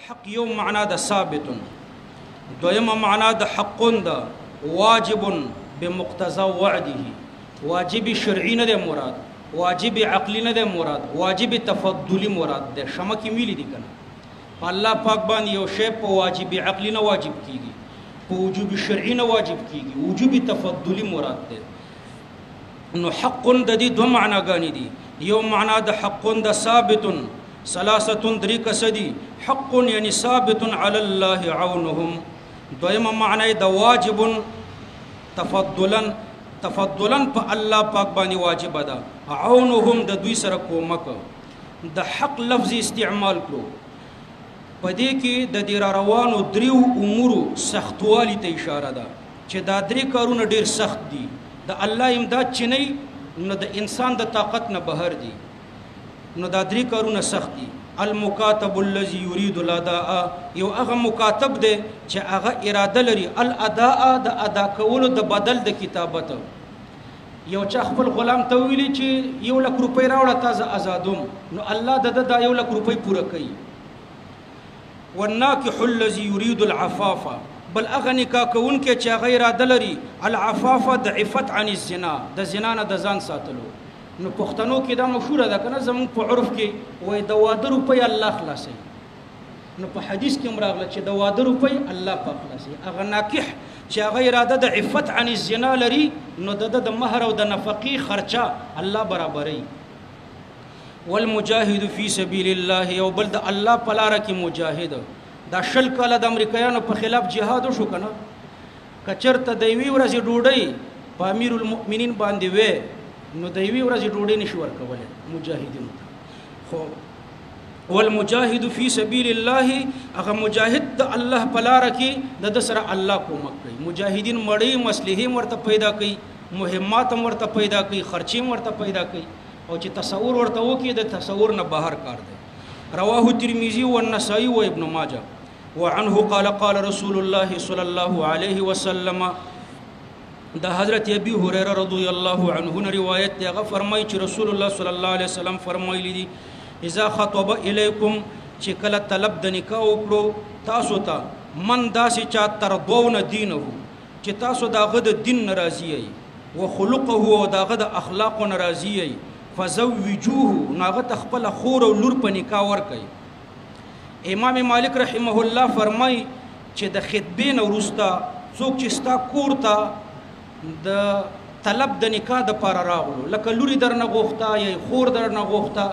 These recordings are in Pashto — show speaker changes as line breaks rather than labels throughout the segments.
حق یو معنا د ثابت، دویمه معنا د حقون ده واجب بمقتضى وعده، واجب شرعي نه ده مراد، واجب عقلی نه ده مراد، واجب تفضلی مراد ده. شمه کې ویلي دي کنه په الله پاک باندې یو شی په واجب عقلی نه واجب کیږي، په وجوب شرعي نه واجب کیږي، وجوب تفضلی مراد ده. نو حق د دې دوه معناګانې دي. یو معنا د حق د ثابت ثلاثه درې کسدي، حق یعنی ثابت علی الله عونهم. دویمه معنی د واجب تفضلا په الله پاک باندې واجب ده، عونهم د دوی سره کومک. د حق لفظ استعمال کړو په دې کې د دې روانو دریو امور سختوالی ته اشاره ده چې دا درې کارونه ډیر سخت دي. د الله امداد چې نه نو د انسان د طاقت نه بهر دي، نو دا درې کارونه سخت دي. المکاتب الذي يريد الاداء، یو هغه مکاتب دی چې هغه اراده لري الاداء د ادا کولو د بدل د کتابت. یو چا خپل غلام ته ویلي چې 1,00,000 روپۍ راوړه تازه آزادوم، نو الله د 1,00,000 روپۍ پوره کوي. والناكح الذي يريد العفاف، بل هغه نکاح کوونکی چې هغه اراده لري العفاف د عفت عن الزنا، د زنا نه د ځان ساتلو. نو پښتنو کې دا مشهوره ده کنه زموږ په عرف کې وای د واده روپۍ الله خلاصي. نو په حدیث کې راغله چې د واده روپۍ الله پاک خلاصي. هغه ناکح چې هغه اراده د عفت عن الزنا لري نو د مہر او د نفقې خرچه الله برابري. والمجاهد فی سبیل الله، یو بل د الله په لار کې مجاهد. دا شل کاله د امریکایانو په خلاف جهاد وشو کنه، کچرته د یوې ورځې ډوډۍ په امیر المؤمنین باندې وې نو د یوې ورځې ډوډۍ نشي ورکولی مجاهدینو ته. خو والمجاهد فی سبیل الله، هغه مجاهد د الله په لاره کې د سره الله کومک کوي. مجاهدین مړی مصلحې ورته پیدا کوي، مهمات ورته پیدا کوي، خرچې ورته پیدا کوي، او چې تصور ورته وکړي د تصور نه بهر کار دی. رواه الترمذي والنسائي وابن ماجه. وعنه قال قال رسول الله صلى الله عليه وسلم، دا حضرت ابي هريره رضی الله عنه روایت دی، هغه فرمایي چې رسول الله صلی الله علیه وسلم فرمایلی دي اذا خطب الیکم، چې کله طلب د نکاح وکړو تاسو ته من داسې چا ترضون دینه، چې تاسو داغه د دین ناراضی ای، وخلقه او داغه د اخلاق ناراضی ای، فزوجوه ناغه تخپل خور او لور په نکاح ورکړي. امام مالک رحمه الله فرمای چې د خطبې نه وروسته څوک چې ستا کور ته د طلب د نکاح د پاره راغلو، لکه لوري درنه غوښته یا خور درنه غوښته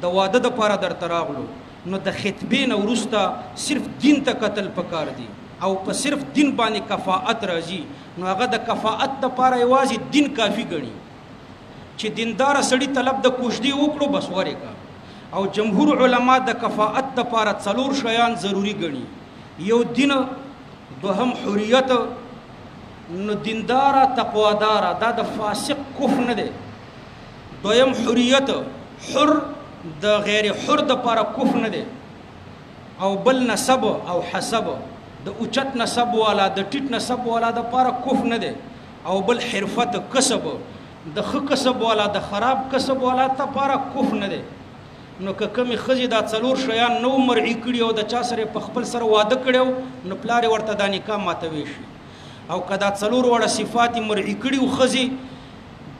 د واده د پاره درته راغلو، نو د خطبې نه وروسته صرف دین ته قتل پکار دي او په صرف دین باندې کفاءت راځي. نو هغه د کفاءت د پاره یوازې دین کافی ګڼي چې دیندار سړی طلب د کوشدي وکړو بس ورېکا. او جمهور علما د کفاءت د پاره 4 شیان ضروری ګڼي. یو دین، دوهم حریت، نو دیندار تقوادار دا د فاسق کف نه دی. دویم حریت، حر د غیر حر د پاره کف نه دی. او بل نسب او حسب، د اوچت نسب والا د ټیټ نسب والا د پاره کف نه دی. او بل حرفت کسب، د خ کسب والا د خراب کسب والا ته پاره کف نه دی. نو که کمی خزی دا 4 شیان نو مرعی کړي او د چا سره په خپل سره واده کړو نو پلار ورته د نکاح ماتوي شي. او کدا 4 وړه صفات مرعی کړي او خزی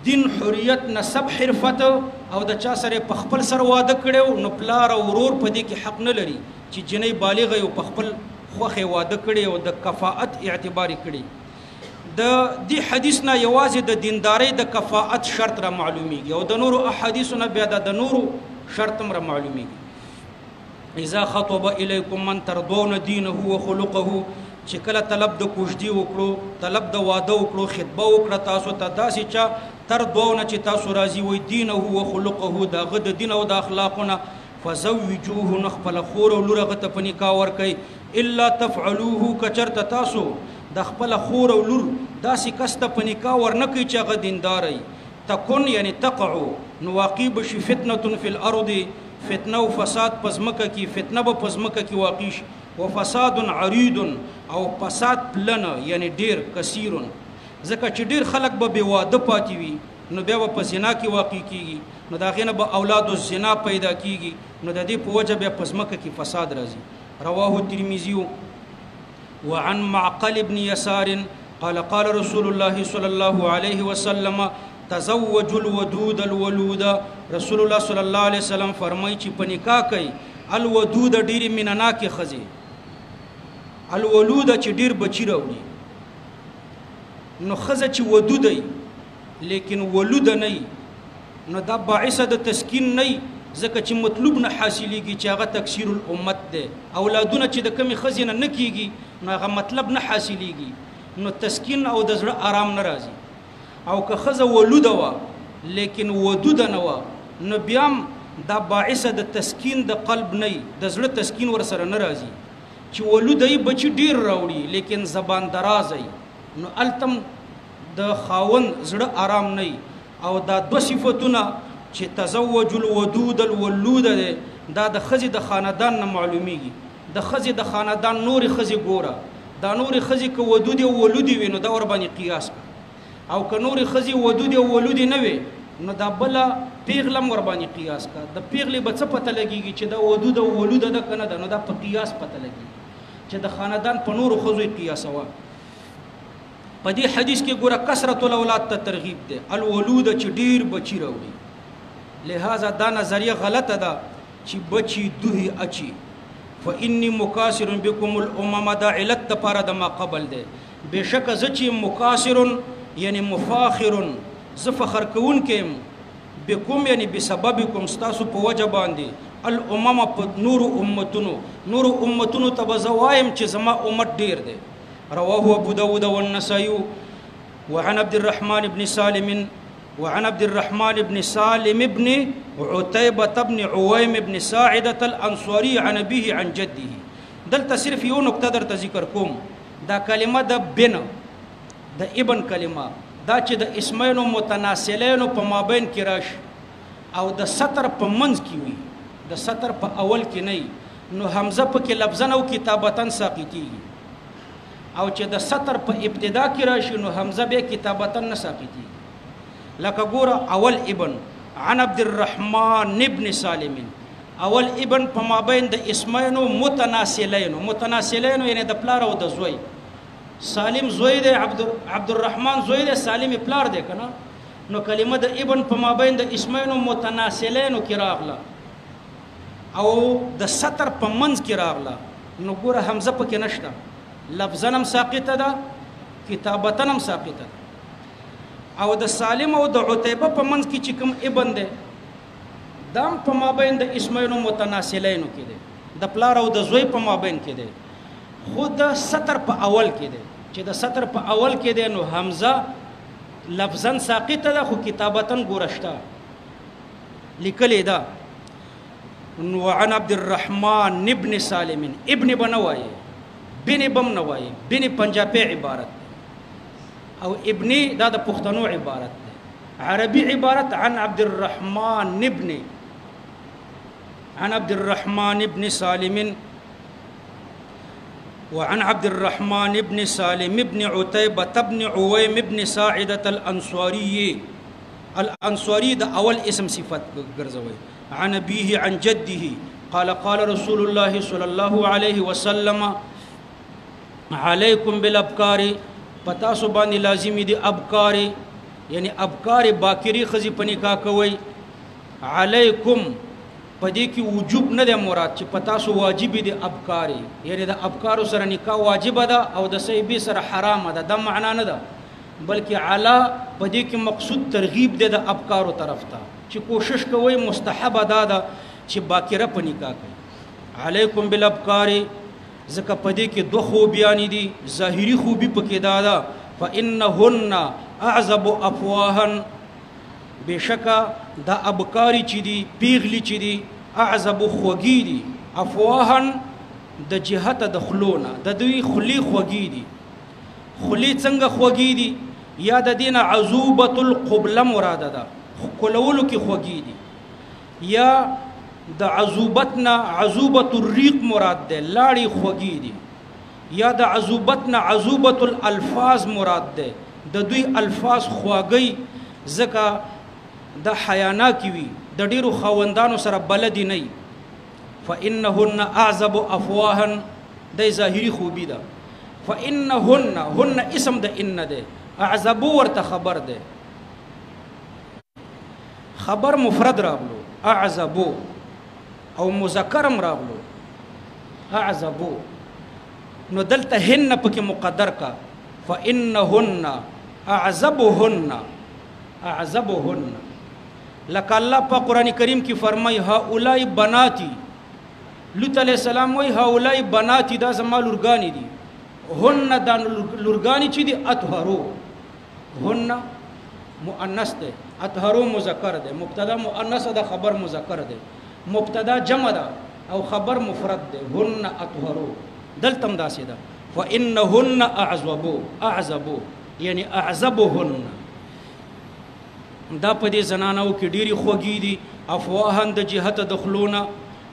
دین، حریت، نسب، حرفت او د چا سره په خپل سره واده کړو نو پلار او ورور په دې کې حق نه لري چې جنې بالغ او په خپل خوخه واده کړي او د کفاءت اعتبار کړي. د دې حدیث نه یوازې د دیندارۍ د کفاءت شرط را معلومیږي او د نورو احادیثونو بیا د نورو شرط را معلومیږي. اذا خطب الیکم من ترضون دینه وخلقه، چې کله طلب د کوشدي وکړو، طلب د واده وکړو، خطبه وکړه تاسو ته داسې چا ترضون چې تاسو راضي وي دینه وخلقه، داغه د دین او د اخلاقونه، فزوجوه نخپل خور او لور غته په نکاح ورکي. الا تفعلوه، کچرته تاسو د خپل خور او لور داسې کسته په نکاح ورنکي چې هغه دینداري، تکون یعنی تقعو، نو واقع بشي فتنه فی الارض، فتنه او فساد پزمکه کی، فتنه به پزمکه کی واقع شي. وفساد عريض، او فساد پلن یعنی ډیر کثیرون، ځکه چې ډیر خلک به بې واده پاتې وي نو بیا په زنا کې واقع کیږي، نو دا غینه به اولاد الزنا پیدا کیږي، نو د دې په وجه بیا پزمکه کې فساد راځي. رواه الترمذي. وعن معقل بن يسار قال قال رسول الله صلى الله عليه وسلم تزوجوا الودود الولود. رسول الله صلی الله علیه وسلم فرمایي چې په نکاح کوي الودود ډېرې مینناکې ښځې، الولود چې ډېر بچي راوړي. نو ښځه چې ودوده وي لیکن ولوده نه وي نو دا باعثه د تسکین نه وي، ځکه چې مطلوب نه حاصلېږي چې هغه تکثیر الامت دی. اولادونه چې د کمې ښځې نه کېږي نو هغه مطلب نه حاصلېږي، نو تسکین او د زړه آرام نه راځي. او که ښځه ولوده وه لیکن ودوده نه وه نو بیا هم دا باعثه د تسکین د قلب نه وي، د زړه تسکین ورسره نه راځي. چې ولوده یې بچي ډېر راوړي لیکن زبان درازه وي نو هلته د خاوند زړه آرام نه وي. او دا دو صفتونه چې تزوج الودود الولود دی دا د ښځې د خاندان نه معلومیږي. د ښځې د خاندان نورې ښځې ګوره، دا نورې ښځې که ودودې او ولودې وي نو دا ورباندې قیاس کړه، او که نورې ښځې ودودې او ولودې نه وي نو دا بله پیغله هم ورباندې قیاس کړه. د پیغلې به څه پته لګېږي چې دا ودوده او ولوده ده که نه ده، نو دا په قیاس پته لګېږي چې د خاندان په نورو ښځو یې قیاسوه. په دې حدیث کې ګوره کثرت الاولاد ته ترغیب دی، الولوده چې ډېر بچي راوړي. لہذا دا نظریه غلطه ده چې بچي دوهې اچي. فإني مکاسر بكم الامم دا علت دپاره د ما قبل دی. بېشکه زه چې مکاسر یعنی مفاخر زه فخر کوونکی یم، بکم یعنی بسببکم ستاسو په وجه باندې، الامم په نورو امتونو، نورو امتونو ته به زه وایم چې زما امت ډېر دی. رواه ابو داود والنسائي. وعن عبد الرحمن بن سالم وعن عبد الرحمن بن سالم بن عتيبة بن عويم بن ساعدة الأنصاري عن أبيه عن جده. دلته صرف یو نقطه درته ذکر کوم، دا کلمه د بن د ابن کلمه دا چې د اسمینو متناسلینو په مابین کې راشي او د سطر په منځ کې وي، د سطر په اول کې نه وي نو حمزه پکې لفظن او کتابتن ساقطېږي، او چې د سطر په ابتدا کې راشي نو حمزه بیا کتابتن نه ساقطېږي. لکه ګوره اول ابن عن عبد الرحمن ابن سالم، اول ابن په مابین د اسمینو متناسلینو، متناسلینو یعنی د پلار او د زوی. سالم زوی دی، عبد الرحمن زوی دی، سالم پلار دی کنه. نو کلمه د ابن په مابین د اسمینو متناسلینو کې راغله او د سطر په منځ کې راغله نو ګوره حمزه پکې نشته، لفظن هم ساقطه ده، کتابتن هم ساقطه ده. او د سالم او د عتیبه په منځ کې چې کوم ابن دی دا هم په مابین د اسمینو متناسلینو کې دی، د پلار او د زوی په مابین کې دی، خو د سطر په اول کې دی. چې د سطر په اول کې دی نو حمزه لفظن ساقطه ده خو کتابتن ګورشته لیکلې ده. وعن عبد الرحمن ابن سالم، ابن بنوایي بن بم نوایي، بن پنجابي عبارت او ابني دا د پښتنو عبارت دی، عربي عبارت عن عبد الرحمن ابن سالم. وعن عبد الرحمن ابن سالم ابن عتيبة ابن عويم ابن ساعدة الأنصاري. الأنصاري دا أول اسم صفات ګرځوي. عن أبيه عن جده قال قال رسول الله صلى الله عليه وسلم عليكم بالأبكار، پتاسو باندې لازمی دی ابکار یعنی ابکار باکری خزی پنیکا کوي. علیکم پدې کې وجوب نه دی مراد چې پتاسو واجب دی ابکار، یعنی د ابکار سره نکاح واجب ده او د سیبی سره حرام ده، دا معنا نه ده، بلکې علا پدې کې مقصود ترغیب دی د ابکار طرف ته چې کوشش کوي مستحب ده چې باکره پنیکا کوي. علیکم بالابکار ځکه پدې کې دوه خوبیان دي، ظاهري خوبي پکې ده فإنهن أعزب أفواها، بشکه دا ابکاری چې دي پیغلی چې دي اعزب خوږی دي، افواهن د جهت د خلونه د دوی خلی خوږی دي. خلی څنګه خوږی دي؟ یا د دینه عذوبه القبله مراده ده، کولولو کې خوږی دي، یا د عذوبتنا عذوبه الريق مراد ده، لاړی خوږی دي، یا د عذوبتنا عذوبه الالفاظ مراد ده، د دوی الفاظ خواږی ځکه د حیانا کی وی د ډیرو خوندانو سره بلدی نه فإنهن أعزب أفواها د ظاهري خوبي ده فإنهن اسم د ان ده أعزب ورته خبر ده خبر مفرد راغلو أعزب او مذکرم راغلو أعزب نو دلته هن پکې مقدر کا فإنهن أعزبهن لك الله په قرآن کریم کې فرمای هؤلاء بناتي لوط علیہ السلام وای هؤلاء بناتي دا زما لورګانی دي هن دا لورګانی چې دي اطهرو هن مؤنث ده اطهرو مذکر ده مبتدا مؤنث ده خبر مذکر ده مبتدا جمع ده او خبر مفرد ده هن اطهرو دلتم داسې ده فإنهن أعزبو یعنی أعزبهن دا په دې زنانو کې ډېری خوږې دي افواهن د جهت دخلونه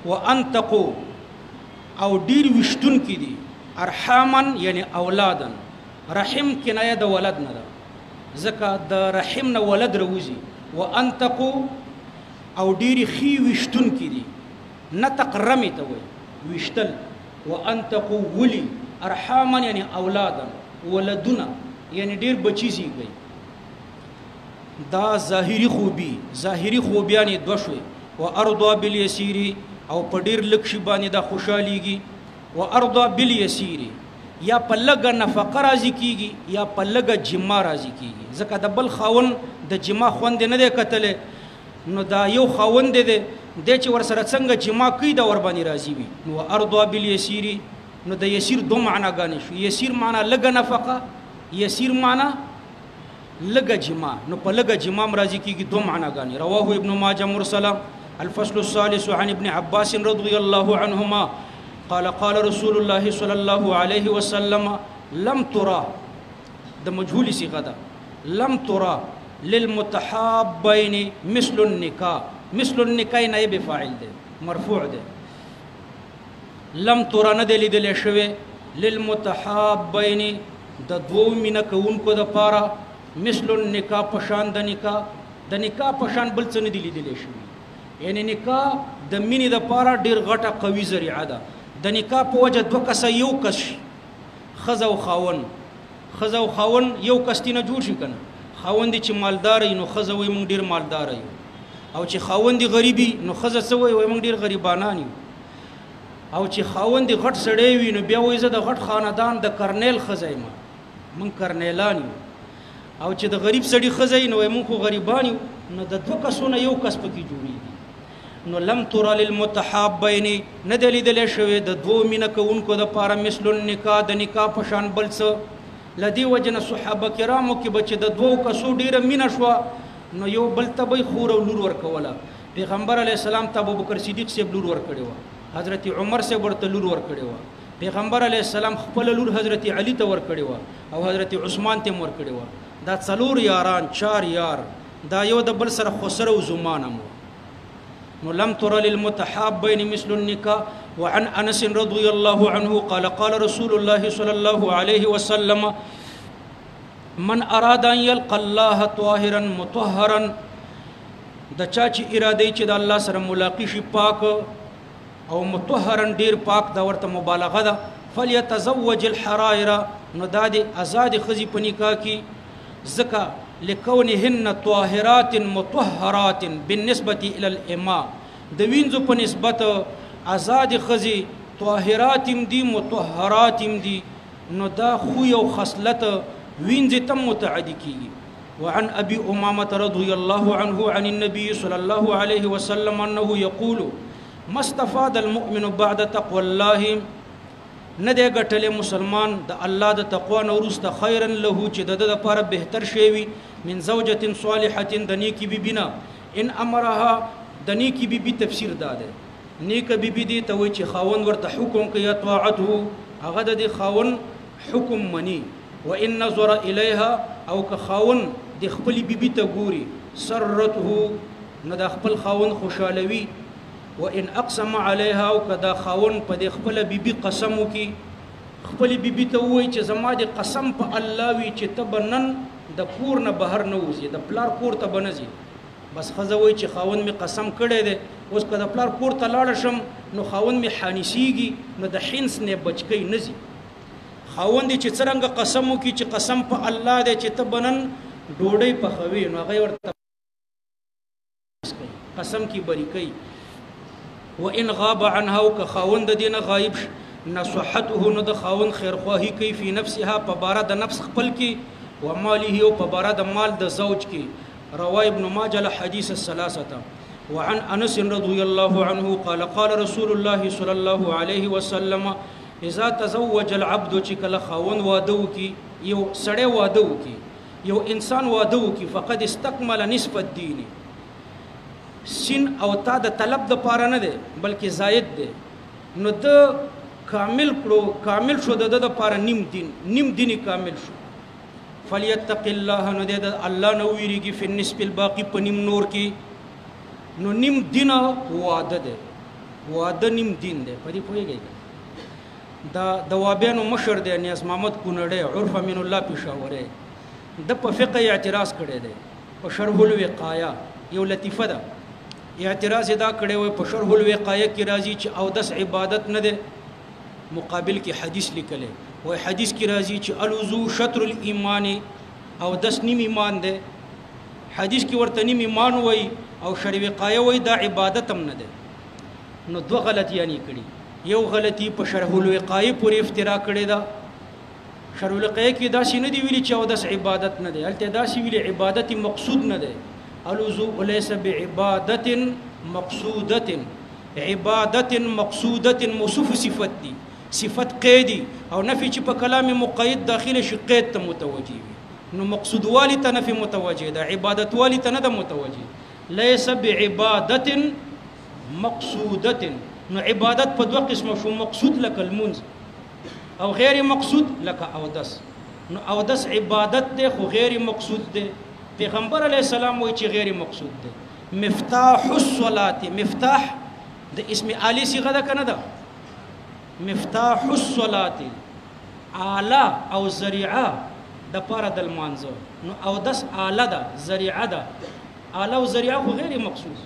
وانتقو او ډېر وشتون کې دي ارحامن یعنی اولادن رحم کنایه د ولد نه ده ځکه د رحم نه ولد روزي وانتقو او ډېری خي وشتون کې دي نتق رمي ته وي وشتل وانتقو ولي ارحامن یعنی اولادن ولدونه یعنی ډېر بچی زیږي دا ظاهری خوبیانی دو شوي و ارضا بالیسیر او په ډیر لږ شي باندې دا خوشاليږي و ارضا بالیسیر یا په لږه نفقه راضي کیږي یا په لږه جما راضي کیږي ځکه د بل خاون د جما خوند نه دی کتلې نو دا یو خاوند دی د چې ور سره څنګه جما کوي دا ور باندې راضي وي نو ارضا بالیسیر نو د یسیر دو معناګانې شو یسیر معنا لږه نفقه یسیر معنا لگا جما نو په لگا جما مرضی کیږي دو معناګانی رواه ابن ماجه مرسلا الفصل الثالث عن ابن عباس رضي الله عنهما قال رسول الله صلى الله عليه وسلم لم ترى د مجهول صيغه ده لم ترى للمتحابين مثل النكاح نائب فاعل ده مرفوع ده لم ترى نه دلیدل شوی للمتحابين د دوه مینه کوونکو د پاره مثل النکاح پشان د نکاح پشان بل څه نه دی لیدلی شوی یعنی نکاح د مینې د پاره ډیر غټه قوي ذریعه ده د نکاح په وجه دوه کسه یو کس ښځه او خاون یو کس نه جوړ شي کنه خاوند چې مالدار نو ښځه وي موږ ډیر مالدار یو او چې خاوند غریبي نو ښځه څه وي موږ ډیر غریبانان یو او چې خاوند غټ سړی وي نو بیا وایي زه د غټ خاندان د کرنیل ښځه یم موږ کرنیلان یو او چې د غریب سړي ښځه نو موږ خو غریبان یو نو د دوه کسونه یو کس پکې جوړېږي نو لم ترى للمتحابين نه دی لیدلی شوی د دوه مینه کوونکو دپاره مثل النکاح د نکاح په شان بل څه له دې وجې نه صحابه کرامو کې به چې د دوو کسو ډېره مینه شوه نو یو بل ته به یې خور او لور ورکوله پیغمبر علیه السلام ته ابوبکر صدیق صاحب لور ورکړې وه حضرت عمر صاحب ورته لور ورکړې وه پیغمبر علیه السلام خپله لور حضرت علي ته ورکړې وه او حضرت عثمان ته هم ورکړې وه دا څلور یاران چار یار دا یو د بل سره خسر او زمان هم نو لم تر للمتحابين مثل النكاح وعن انس رضي الله عنه قال رسول الله صلى الله عليه وسلم من اراد ان يلقى الله طاهرا مطهرا د چا چې اراده چې د الله سره ملاقات شي پاک او مطهرا ډیر پاک دا ورته مبالغه ده فليتزوج الحرائر نو دا د آزاد خزي په نکاح کې زکه لكونهن طاهرات مطهرات بالنسبه الى الاماء د وینځو په نسبت آزاد خزي طاهرات دي مطهرات دي نو دا خو یو خصلت وینځ تم متعدی کیږي وعن ابي امامه رضي الله عنه عن النبي صلى الله عليه وسلم انه يقول ما استفاد المؤمن بعد تقوى الله ندی ګټلې مسلمان د الله د تقوا نه وروسته خیرا له چې د لپاره بهتر شی وي من زوجة صالحة د نیکی بیبینا ان امرها د نیکی بیبي تفسیر داده نیک بیبي دی ته وي چې خاوند ورته حکم کوي اطاعته هغه د خاوند حکم مني وان نظر الیها او که خاوند د خپل بیبي ته ګوري سرته نه د خپل خاوند خوشالوي وان اقسم عليها او کدا خاون په د خپل بیبي قسم وکي خپل بیبي ته وای چې زما د قسم په الله وی چې تبنن د کور نه بهر نه وځي د پلار کور ته بنځي بس خزه وای چې خاون می قسم کړی دی اوس که د پلار کور ته لاړ شم نو خاوند مې حانسیږي نو د حنس نه بچ کوي نه ځي خاوند چې څرنګه قسم وکړي چې قسم په الله دی چې ته بنن ډوډۍ پخوي نو هغه ورته قسم کی بری کوي وان غاب عنها او که خاوند دینه غایب نصحته نو د خاوند خیرخواهی کوي فی نفسها په باره د نفس خپل کې و ماله او په باره د مال د زوج کې رواه ابن ماجه الحديث الثلاثه وعن انس رضي الله عنه قال قال رسول الله صلى الله عليه وسلم اذا تزوج العبد چې کله خاوند واده وکي یو سړی واده وکي یو انسان واده وکي فقد استكمل نصف الدين سین او تا د طلب د پاره نه دی بلکې زائد دی نو د کامل کړو کامل شو د پاره نیم دین کامل شو فلیتق الله نو د الله نو ویریږي فی النصف الباقی په نیم نور کې نو نیم دین واده دی واده نیم دین دی په دې پوهیږئ دا د وابیانو مشر دی نیاز محمد کونړی عرف من الله پېښوری د په فقه اعتراض کړی دی په شرح الوقایه یو لطیفه ده اعتراض دا کړی وای په شرح الوقایه کې راځي چې اودس عبادت نه ده مقابل کې حدیث لیکلې وای حدیث کې راځي چې الوضو شطر الایمان اودس نیم ایمان ده حدیث کې ورته نیم ایمان وای او شرح الوقایه وای دا عبادت هم نه ده نو دوه غلطیانی کړي یو غلطی په شرح الوقایه پورې افترا کړی دا شرح الوقایه کې دا شینه دی ویلي چې اودس عبادت نه ده الته دا شی ویلي عبادت مقصود نه ده الوضوء ليس بعبادة مقصودة عبادة مقصودة موصوف صفت دي صفت قیدی او نفی چې په کلام مقید داخله شي قید ته متوجه وي نو مقصود والی ته نفی متوجه ده عبادت والی ته نه ده متوجه ليس بعبادة مقصودة نو عبادت په دوه قسمه شو مقصود لك المنز او غیر مقصود لك اودس نو اودس عبادت ده خو غیر مقصود ده پیغمبر علیہ السلام وی چې غیر مقصود ده مفتاح الصلاة مفتاح د اسم عالی صيغه ده کنه ده مفتاح الصلاة اعلی او ذریعه د پاره د المانځه نو او دس اعلی ده ذریعه ده اعلی او ذریعه خو غیر مقصود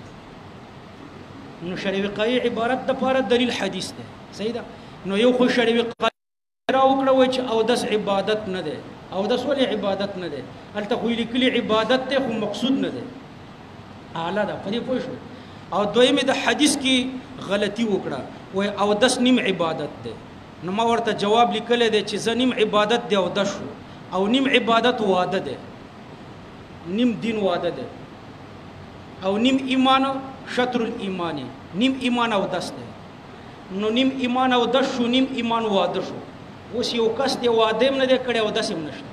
نو شرع وقایع عبارت د پاره دلیل حدیث ده صحیح ده نو یو خو شرع وقایع راوکړه وای چې او دس عبادت نه ده او د سولې عبادت نه ده الته خو لیکلي عبادت ته خو مقصود نه ده اعلی ده په دې پوه شو او دویمه د حدیث کې غلطي وکړه وای او دس نیم عبادت ده نو ما ورته جواب لیکل دی چې زنیم عبادت دی او د شو او نیم عبادت واده ده نیم دین واده ده او نیم ایمان شطر الایمان نیم ایمان او دس ده نو نیم ایمان او دس شو نیم ایمان واده شو اوس یو کس دی واده هم نه دی کړی او داسې هم نشته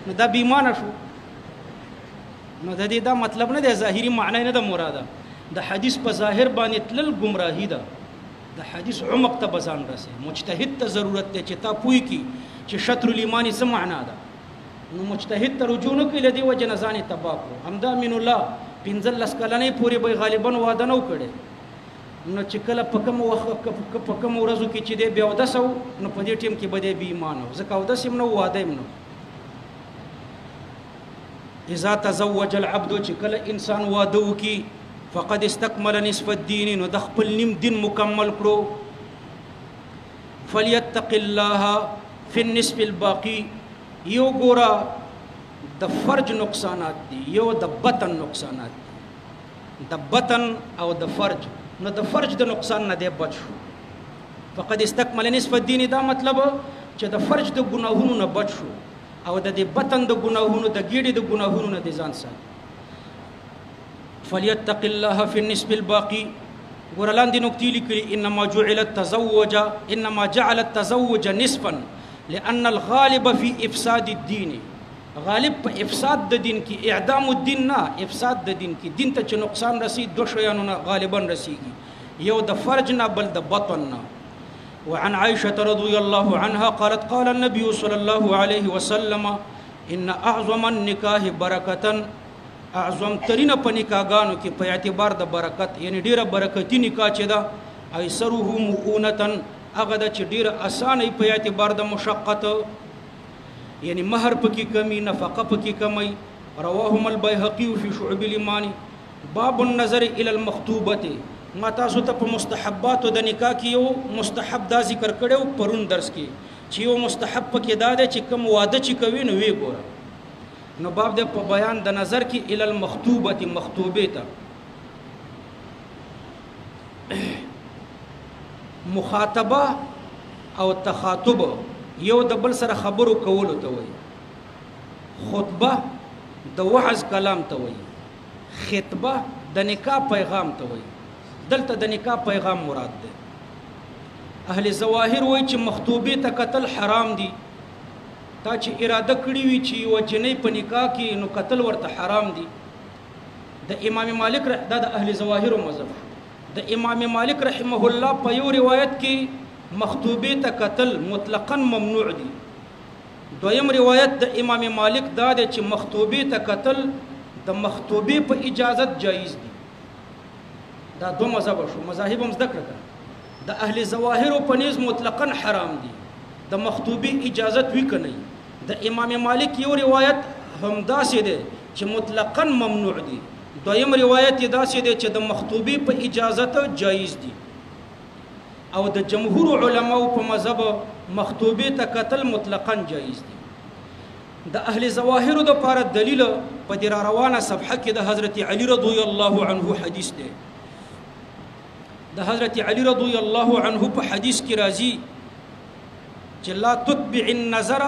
نو دا بیمانه شو نو د دې دا مطلب نه دی ظاهري معنی نه ده مراده د حدیث په ظاهر باندې تلل گمراهی ده د حدیث عمق ته بزان رسي مجتهد ته ضرورت دی چې تا پوي کی چې شطر الایمان څه معنا ده نو مجتهد ته رجوع نه کوي لدی وجه نه ځان تبا کو حمدا من الله پنځل لس کلنې پوری به غالبا واده نه وکړي نو چې کله په کوم وخت په کوم ورځو کې چې دی بیا ودسو نو په دې ټیم کې به دی بې ایمان او ځکه ودس هم نو واده هم نو اذا تزوج العبد چې کله انسان واده وکي فقد استكمل نصف الدين نو د خپل نیم دین مکمل کړو فليتق الله في النصف الباقي یو ګورا د فرج نقصانات دي یو د بطن نقصانات دي د بطن او د فرج نو د فرج د نقصان نه دی بچ شو فقد استكمل نصف الدين دا مطلب چې د فرج د ګناهونو نه بچ شو او د دې بطن د ګناهونو د ګیډې د ګناهونو نه ځان ساتي فليتق الله في النصف الباقي ګورلان دي نقطې لیکلي انما جعل التزوج نصفا لان الغالب في افساد الدين غالب په افساد د دین کې اعدام الدین نه افساد د دین کې دین ته چې نقصان رسي دو شیانو نه غالبا رسیږي یو د فرج نه بل د بطن نه وعن عائشة رضي الله عنها قالت قال النبي صلى الله عليه وسلم ان اعظم النكاح بركة اعظم ترين په نکاحګانو کې په اعتبار د برکت یعنی ډیره برکتی نکاح چې دا ایسره مؤونة هغه د چې ډیره اسانه په اعتبار د مشقت یعنی مہر پکی کمی نفقه پکی کمی رواهم البیهقی فی شعب الایمان باب النظر الى المخطوبه ما تاسو ته په مستحباتو د نکاح کې یو مستحب دا ذکر کړو پرون درس کې چې یو مستحب پکې دا دی چې کوم واده چې کوي نو وی ګوره نو باب د په بیان د نظر کې الى المخطوبه مخطوبه ته مخاطبه او تخاطب یو د بل سره خبرو کولو ته وایي خطبه د وعظ کلام ته وایي خطبه د نکاح پیغام ته وایي دلته د نکاح پیغام مراد ده اهل ظواهر وایي چې مخطوبه ته قتل حرام دي تا چې اراده کړی وي چې یو جنې په نکاح کې نو قتل ورته حرام دي د امام مالک دا د اهل ظواهر مذهب د امام مالک رحمه الله په یو روایت کې مخطوبه ته قتل مطلقاً ممنوع دي دویم روایت د امام مالک دا ده چې مخطوبه ته قتل د مخطوبه په اجازت جایز دي دا دو مذهب شو مذاهب هم ذکر کړه د اهل ظواهر په نيز مطلقاً حرام دي د مخطوبه اجازت وی کني د امام مالک یو روایت هم دا سي ده چې مطلقاً ممنوع دي دویم روایت دا سي ده چې د مخطوبه په اجازت جایز دي او د جمهور علماء په مذهب مخطوبه ته قتل مطلقاً جایز دي د اهل ظواهر د لپاره دلیل په دې روانه صفحه کې د حضرت علی رضی الله عنه حدیث ده د حضرت علی رضی الله عنه په حدیث کې راځي چې لا تتبع النظر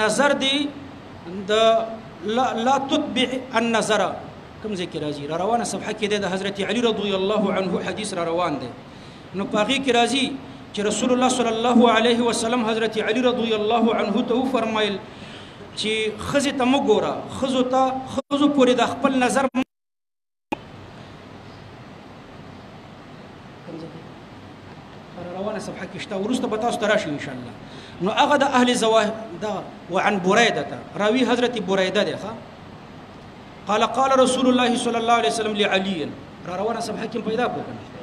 نظر دی د لا تتبع النظر کوم ذکر راځي را روانه صفحه کې د حضرت علی رضی الله عنه حدیث را روان دی نو پاغي کې راځي چې رسول الله صلی الله علیه وسلم حضرت علی رضی الله عنه ته فرمایل چې خزه ته مګوره خزو پورې د خپل نظر روانه صفحه کې شته ورسته به تاسو تراشي ان شاء الله نو هغه د اهل ظواهر دا وعن بريده راوي حضرت بريده ده قال رسول الله صلى الله عليه وسلم لعلي روانه صفحه کې پیدا کړه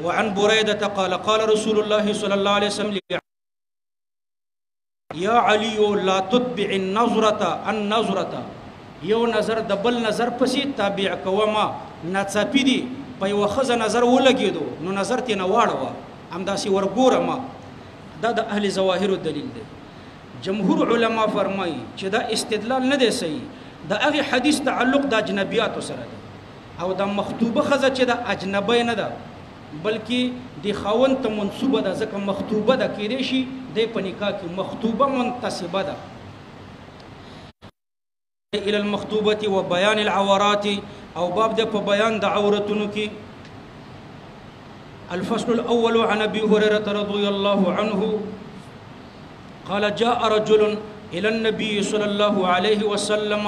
وعن بريده قال رسول الله صلى الله عليه وسلم يا علي لا تتبع النظرة یو نظر د بل نظر پسې تابع کوما نڅپی دي په یو خزه نظر ولګیدو نو نظر تی نه واړو همداسي ورګورم دا د اهل ظواهر دلیل دی جمهور علما فرمایي چې دا استدلال نه دی صحیح دا هغه حدیث تعلق د اجنبیات سره دی او د مخطوبه خزه چې د اجنبی نه ده بلکې د خاوند ته منسوبه ده ځکه مخطوبه ده کېدای شي د په نکاح کې مخطوبه منتسبه ده الى المخطوبه وبيان العورات او باب د په بیان د عورتونو کې الفصل الاول عن ابي هريره رضي الله عنه قال جاء رجل الى النبي صلى الله عليه وسلم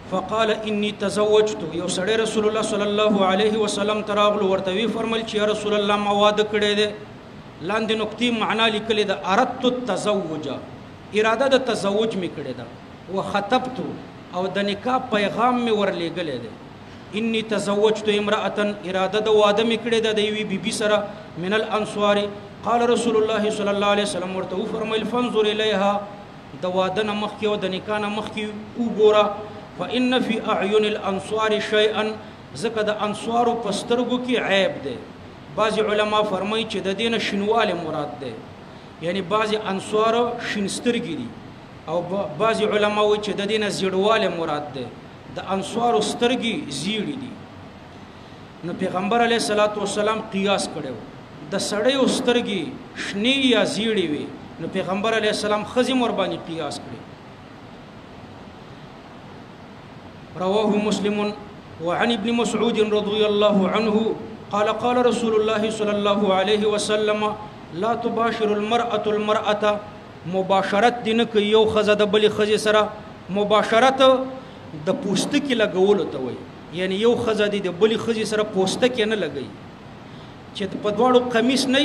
فقال اني تزوجت یو سړی رسول الله صلی الله علیه وسلم تراغلو ورتوی فرمل چې رسول الله ما واده کړی دی لاندې نقطې معنا لیکلې ده اردت التزوج اراده د تزوج می کړی ده وخطبت او د نکاح پیغام می ورلېګلې ده اني تزوجت امراه اراده د واده می کړی ده د یوې بیبي سره من الانصار قال رسول الله صلی الله علیه وسلم ورته فرمایل فانظر الیها د واده نه مخکې او د نکاح نه مخکې وګوره فإن في أعين الأنصار شيئا ذکر د انصار پسترګو کې عیب ده بعض علما فرمایي چې د دینه شنواله مراد ده یعنی بعض انصار شنسترګي دي او بعض علما وایي چې د دینه زیړواله مراد ده د انصار سترګي زیړي دي نو پیغمبر علیه الصلاۃ والسلام قیاس کړو د سړی سترګي شنی یا زیړي وي نو پیغمبر علیه السلام خزم ور باندې قیاس کړی رواه مسلم وعن ابن مسعود رضي الله عنه قال رسول الله صلى الله عليه وسلم لا تباشر المرأة مباشرت دینه کې یو خزه د بل خزه سره مباشرت د پوستکی لګول ته وي یعنی یو خزه د بل خزه سره پوستکی نه لګي چې په دواړو قمیص نه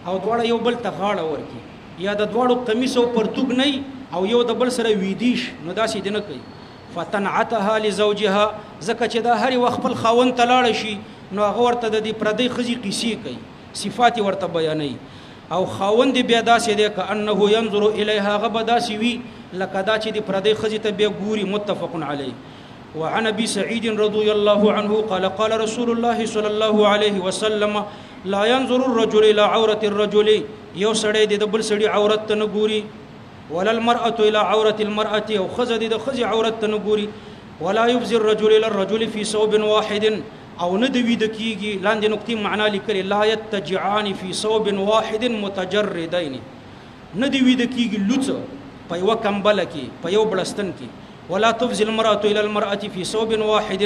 او دواړه یو بل ته غاړه ورکی یا د دواړو قمیص او پرتوګ نه او یو د بل سره ویدیش نو داسې دینه کوي فتنعتها لزوجها زکه چې دا هر وخت خپل خاوند تلاړ شي نو هغه ورته د پردی خزي قصې کوي صفات ورته بیانوي او خاوند بیا داسې دی کانه ينظر الیها غبداسي وی لکه دا چې د پردې ښځې ته بیا ګوري. متفق علیه. وعن ابي سعيد رضي الله عنه قال قال رسول الله صلى الله عليه وسلم لا ينظر الرجل الى عوره الرجل یو سړی د بل سړي عورت ته نه ګوري، ولا المرأة الى عوره المرأة او ښځه د ښځې عورت ته نه ګوري، ولا يفزي الرجل الى الرجل في ثوب واحد او نه د ویده کیږي. لاندې نقطې معنا لیکلې لا يتجعان في ثوب واحد متجردين، نه د ویده کیږي لوڅ په یوه کمبله کې په یو بړستن کې. ولا تفزي المرأة الى المرأة في ثوب واحد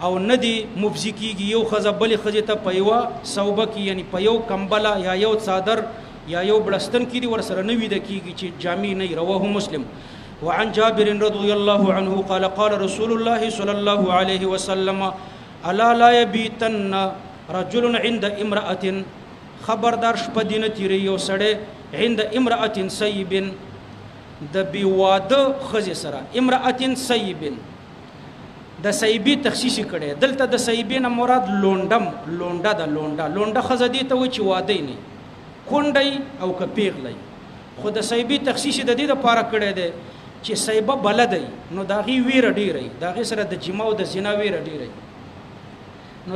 او ندی مفزي کیږي یو ښځه بلې ښځې ته په یوه ثوبه کې یعنی په یو کمبله یا یو څادر یا یو بړستن کې دي ورسره نه ویده کیږي چې جامې نه. رواه مسلم. وعن جابر رضي الله عنه قال قال رسول الله صلى الله عليه وسلم الا لا يبيتن رجل عند امرأة خبردار شپه دې نه تېروي یو سړی عند امرأة سیب د بې واده ښځې سره. امرأة سیب د سیبې تخصیص کړی. دلته د سیبې نه مراد لونډه ده. لونډه ښځه دې ته وایي چې واده نه کونډی او که پیغلی. خو د سیبې تخصیص د دې دپاره کړی دی چې سیبه بلدی نو د هغې ویره ډېره وي، د هغې سره د جما او د زنا ویره ډېره وي. نو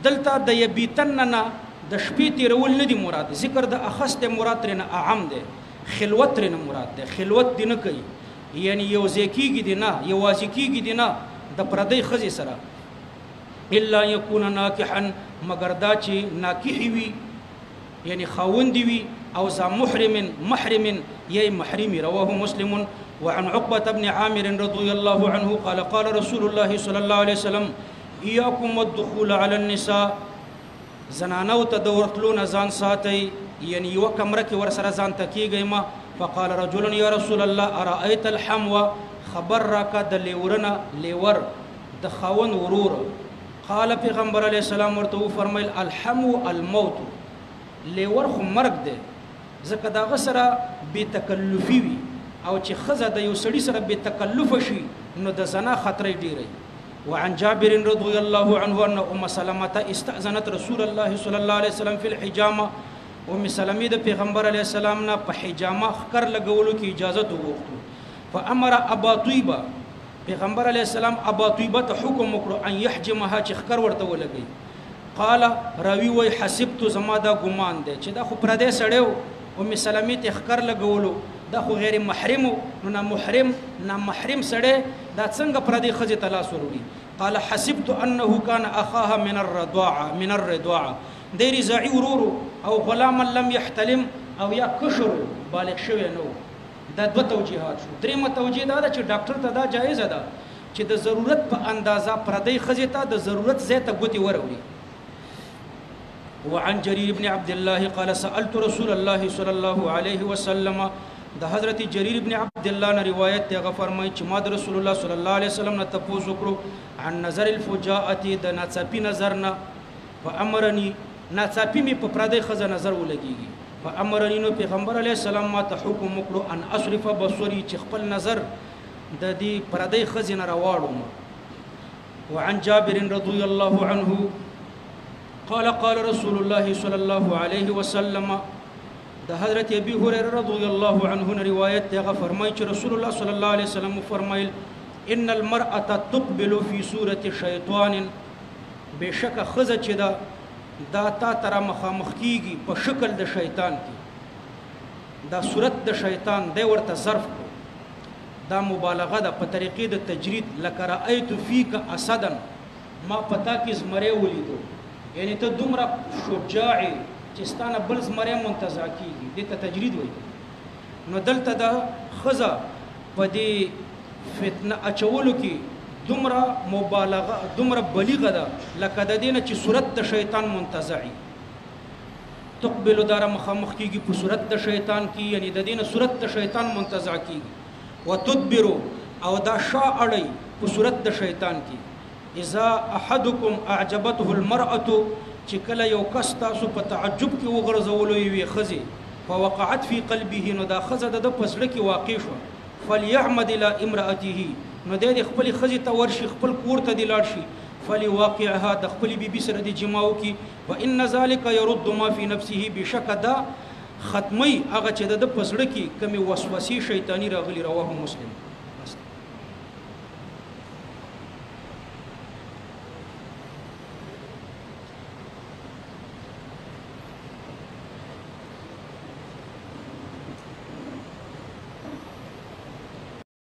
دلته د یبیتن نه د شپې تېرول نه دي مراد، ذکر د اخص دی مراد ترېنه اعم دی، خلوت ترېنه مراد دی. خلوت دې نه کوي یعنی یو ځای کېږي دې نه، یوازې کېږي دې نه د پردۍ ښځې سره. الا یکون ناکحا مگر دا چې ناکحې وي یعنی خاوندې وي او ذا محرم یې محرمي. رواه مسلم. وعن عقبة بن عامر رضي الله عنه قال قال رسول الله صلى الله عليه وسلم إياكم والدخول على النساء زنانو ته د ورتلو نه ځان ساتئ یعنی یوه کمره کې ورسره ځان ته کېږئ ما. فقال رجل یا رسول الله أرأيت الحمو خبر راکه د لیورنه لیور د خاوند ورور. قال پیغمبر علیه السلام ورته وفرمیل الحمو الموت لیور خو مرګ دی ځکه د هغه سره بې تکلفي وي او چې ښځه د یو سړي سره بې تکلفه شي نو د زنا خطره ډېره. وعن جابر رضي الله عنه أن أم سلمة استأذنت رسول الله صلى الله عليه وسلم في الحجامة. أم سلمة د پیغمبر علیه السلام نه په حجامه ښکر لګولو کې اجازت وغوښتو. فأمر أبا طيبة پیغمبر علیه السلام ابا طيبة ته حکم وکړو ان يحجمها چې ښکر ورته ولګوي. قال راوي وی حسبت زما دا ګمان دی چې دا خو پردی سړی و ام سلمې ته ښکر لګولو دا خو غیر محرم نو نامحرم سړی دا څنګه پردی ښځې ته لاس وروړي. قال حسبت انه كان اخاها من الرضاعه دی رضاعي ورورو او غلاما لم يحتلم او یا کشر بالغ شوی نو. دا دوه توجیهات شو. درېمه توجیه دا ده چې ډاکټر ته دا جایزه ده چې د ضرورت په اندازه پردی ښځې ته د ضرورت ځای ته ګوتې وروړي. وعن جرير بن عبد الله قال سألت رسول الله صلى الله عليه وسلم د حضرت جرير بن عبد الله نه روایت دی هغه فرمایي چې ما د رسول الله صلی الله علیه وسلم نه تپوس وکړو عن نظر الفجاءة د ناڅاپي نظر نه. فامرني ناڅاپي مې په پردی ښځه نظر ولګېږي. فامرني نو پیغمبر علیه السلام ما ته حکم وکړو ان اصرف بصري چې خپل نظر د دې پردی ښځې نه راواړم. وعن جابر رضي الله عنه قال قال رسول الله صلى الله عليه وسلم د حضرت ابي هريره رضي الله عنه روایت دی هغه فرمایي چې رسول الله صلى الله عليه وسلم فرمایل ان المرأة تقبل في صورة شيطان بشک ښځه چې دا تا تر مخامخ کیږي په شکل د شیطان کې. دا صورت د شیطان دی ورته ظرف دا مبالغه ده په طریقې د تجرید. لکه رأیت فیک اسدا ما پتا کې زمری ولیدو یعنی ته دومره شجاعي چې ستانه بل زمری منتزع کیږي دې ته تجرید وایي. نو دلته د ښځه په دې فتنه اچولو کې دومره مبالغه دومره بلیغه ده لکه د دې نه چې صورت د شیطان منتزعي. تقبل داره مخامخ کیږي په صورت د شیطان کې یعنی د دې نه صورت د شیطان منتزع کیږي. وتدبر او دا شا اړی په صورت د شیطان کې. اذا احدكم اعجبته المرأة چې کله یو کس تاسو په تعجب کې وغورځولو یوې ښځې فوقعت في قلبه نو دا ښځه د په زړه کې واقع شوه فليعمد الى امرأته نو دی د خپلې ښځې ته ورشي خپل کور ته دې لاړ شي فليواقعها د خپلې بیبي سره دې جما وکړي. وان ذلك يرد ما في نفسه بشک دا ختمي هغه چې د پزړه کې کمی وسوسې شیطانی راغلي رواه مسلم